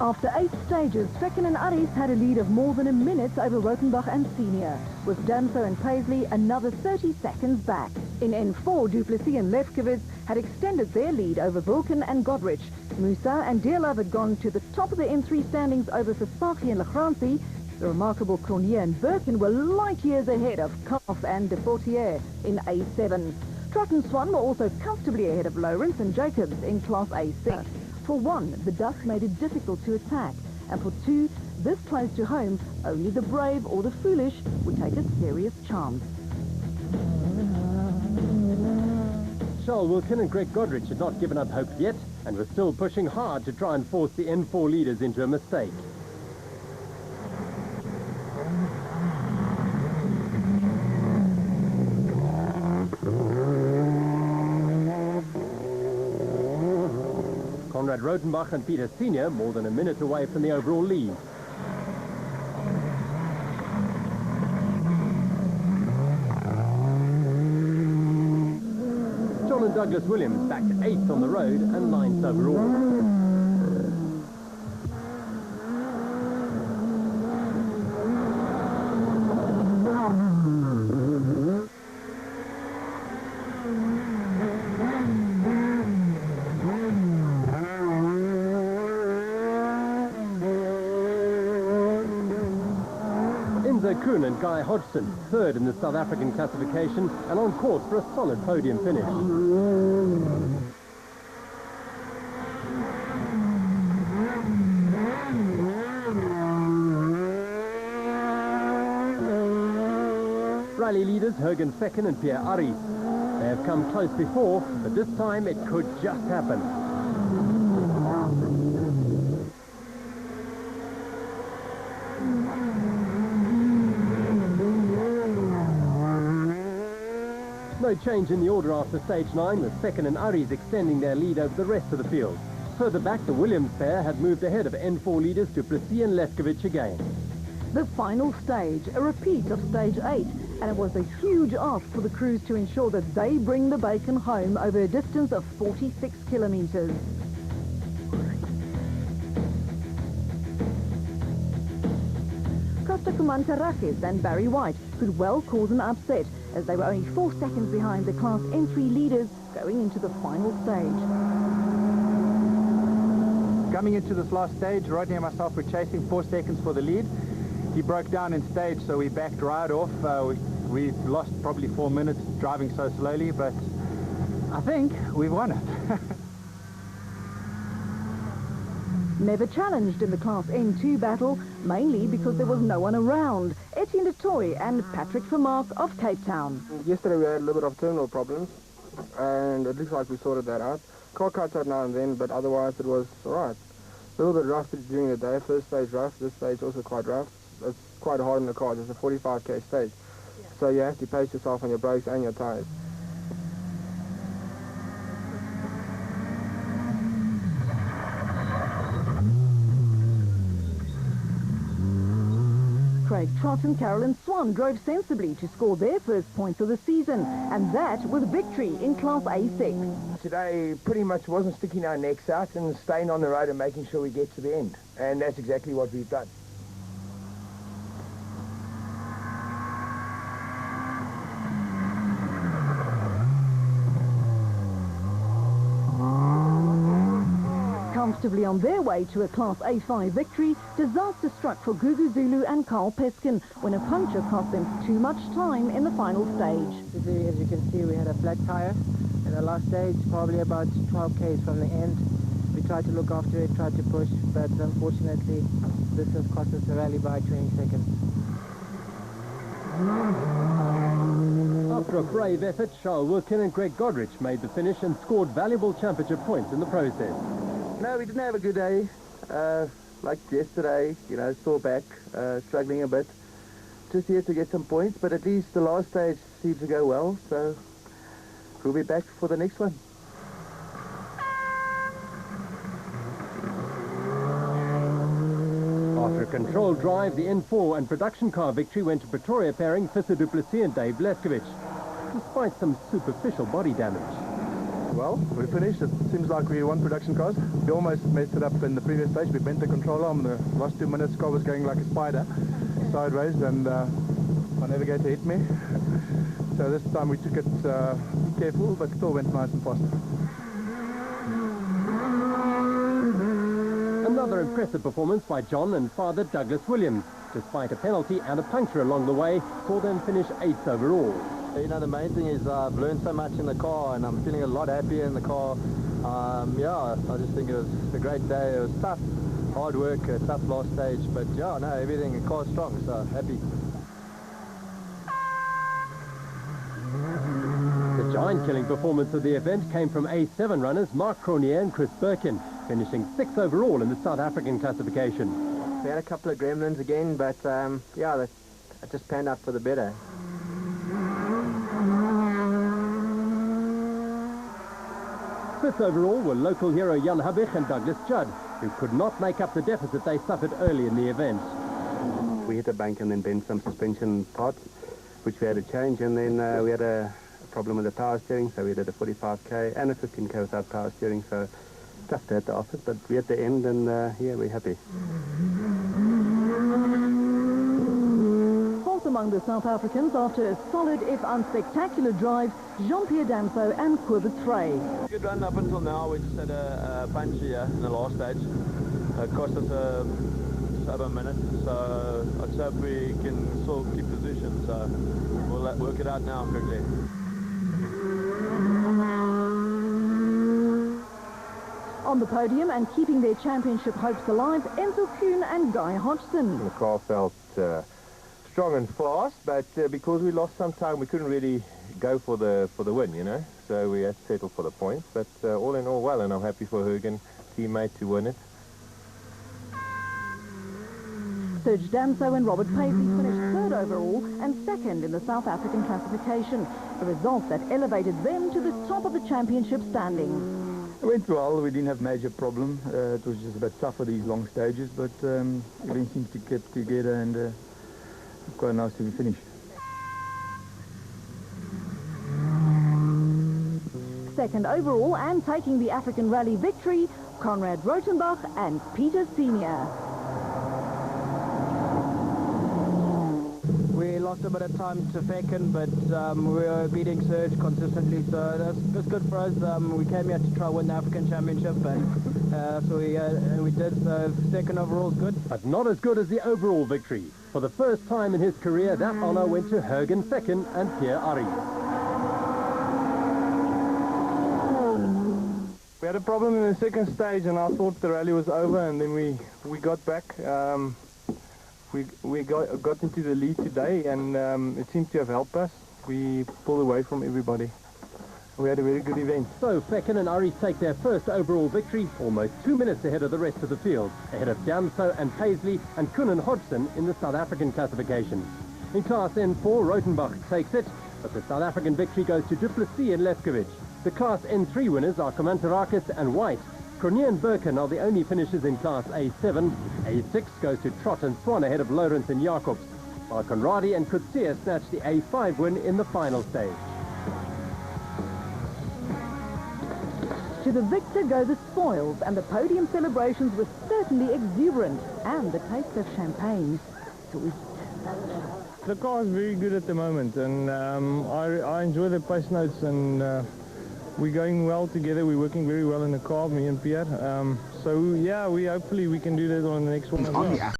After 8 stages, Fecken and Aris had a lead of more than a minute over Rotenbach and Senior, with Damso and Paisley another 30 seconds back. In N4, Duplessis and Lefkowitz had extended their lead over Vulcan and Godrich. Musa and Dearlove had gone to the top of the N3 standings over Verspachi and Lachranzi. The remarkable Cornier and Birkin were light years ahead of Kalf and De Fortier in A7. Trott and Swan were also comfortably ahead of Lawrence and Jacobs in Class A6. For 1, the dust made it difficult to attack, and for 2, this close to home, only the brave or the foolish would take a serious chance. Charles Wilkin and Greg Godrich had not given up hope yet, and were still pushing hard to try and force the N4 leaders into a mistake. Konrad Rotenbach and Peter Senior more than a minute away from the overall lead. John and Douglas Williams back to 8th on the road and 9th overall. Kuhn and Guy Hodgson, 3rd in the South African classification and on course for a solid podium finish. Rally leaders Jürgen Fecken and Pierre Aris. They have come close before, but this time it could just happen. No change in the order after stage 9, with Fecken and Aris extending their lead over the rest of the field. Further back, the Williams pair had moved ahead of N4 leaders Duplessis and Lefkowitz again. The final stage, a repeat of stage 8, and it was a huge ask for the crews to ensure that they bring the bacon home over a distance of 46 kilometres. Costa Kumantarakis and Barry White could well cause an upset, as they were only 4 seconds behind the Class N3 leaders going into the final stage. Coming into this last stage, Rodney and myself were chasing 4 seconds for the lead. He broke down in stage, so we backed right off. We lost probably 4 minutes driving so slowly, but I think we won it. Never challenged in the Class N2 battle, mainly because there was no one around. Etienne de Toy and Patrick Vermaak of Cape Town. Yesterday we had a little bit of terminal problems, and it looks like we sorted that out. Car cuts out now and then, but otherwise it was alright. A little bit rough during the day. First stage rough, this stage also quite rough. It's quite hard on the cars. It's a 45k stage, so you have to pace yourself on your brakes and your tyres. Craig Trott and Carolyn Swan drove sensibly to score their first points of the season, and that with victory in Class A6. Today pretty much wasn't sticking our necks out and staying on the road and making sure we get to the end, and that's exactly what we've done. Comfortably on their way to a Class A5 victory, disaster struck for Gugu Zulu and Carl Peskin when a puncture cost them too much time in the final stage. As you can see, we had a flat tire in the last stage, probably about 12 k's from the end. We tried to look after it, tried to push, but unfortunately this has cost us the rally by 20 seconds. After a brave effort, Charles Wilkin and Greg Godrich made the finish and scored valuable championship points in the process. No, we didn't have a good day. Like yesterday, you know, sore back, struggling a bit. Just here to get some points, but at least the last stage seemed to go well, so we'll be back for the next one. After a controlled drive, the N4 and production car victory went to Pretoria pairing Visser Duplessis and Dave Lefkowitz, despite some superficial body damage. Well, we finished. It seems like we won production cars. We almost messed it up in the previous stage. We bent the controller arm. The last 2 minutes, car was going like a spider, sideways, and my navigator hit me. So this time we took it careful, but still went nice and fast. Another impressive performance by John and father Douglas Williams. Despite a penalty and a puncture along the way, saw them finish 8th overall. You know, the main thing is I've learned so much in the car, and I'm feeling a lot happier in the car. Yeah, I just think it was a great day. It was tough, hard work, a tough last stage, but yeah, no, everything, the car's strong, so happy. The giant-killing performance of the event came from A7 runners Mark Cronier and Chris Birkin, finishing 6th overall in the South African classification. We had a couple of gremlins again, but yeah, it just panned out for the better. Fifth overall were local hero Jan Habich and Douglas Judd, who could not make up the deficit they suffered early in the event. We hit a bank and then bent some suspension parts, which we had to change, and then we had a problem with the power steering, so we did a 45k and a 15k without power steering, so tough to have to offer, but we're at the end, and yeah, we're happy. Fourth among the South Africans after a solid if unspectacular drive, Jean-Pierre Damso and Cobus Frey. Good run up until now. We just had a punch here in the last stage. It cost us just over a minute, so let's hope we can still keep position, so we'll work it out now quickly. On the podium and keeping their championship hopes alive, Enzo Kuhn and Guy Hodgson. The car felt strong and fast, but because we lost some time, we couldn't really go for the win, you know. So we had to settle for the points. But all in all, well, and I'm happy for Hergen, teammate, to win it. Serge Damso and Robert Paisley finished 3rd overall and 2nd in the South African classification, a result that elevated them to the top of the championship standings. It went well. We didn't have major problem. It was just a bit tougher these long stages, but everything seems to get together, and quite nice to be finished. Second overall and taking the African Rally victory, Conrad Rotenbach and Peter Senior. We lost a bit of time to Fecken, but we were beating Serge consistently, so that's good for us. We came here to try win the African Championship, and so we did. So 2nd overall is good. But not as good as the overall victory. For the first time in his career, that honour went to Hergen Fecken and Pierre Ari. We had a problem in the second stage, and I thought the rally was over, and then we got back. We got into the lead today, and it seemed to have helped us. We pulled away from everybody. We had a very good event. So Fecken and Ari take their first overall victory, almost 2 minutes ahead of the rest of the field, ahead of Damso and Paisley and Kuhn and Hodgson in the South African classification. In Class N4, Rotenbach takes it, but the South African victory goes to Duplessis and Lefkovich. The Class N3 winners are Komantarakis and White. Cronier and Birkin are the only finishers in Class A7. A6 goes to Trott and Swan ahead of Lawrence and Jacobs, while Conradi and Kutsia snatch the A5 win in the final stage. To the victor go the spoils, and the podium celebrations were certainly exuberant, and the taste of champagne sweet. The car is very good at the moment, and I enjoy the pace notes, and we're going well together. We're working very well in the car, me and Pierre. So yeah, hopefully we can do that on the next one as well.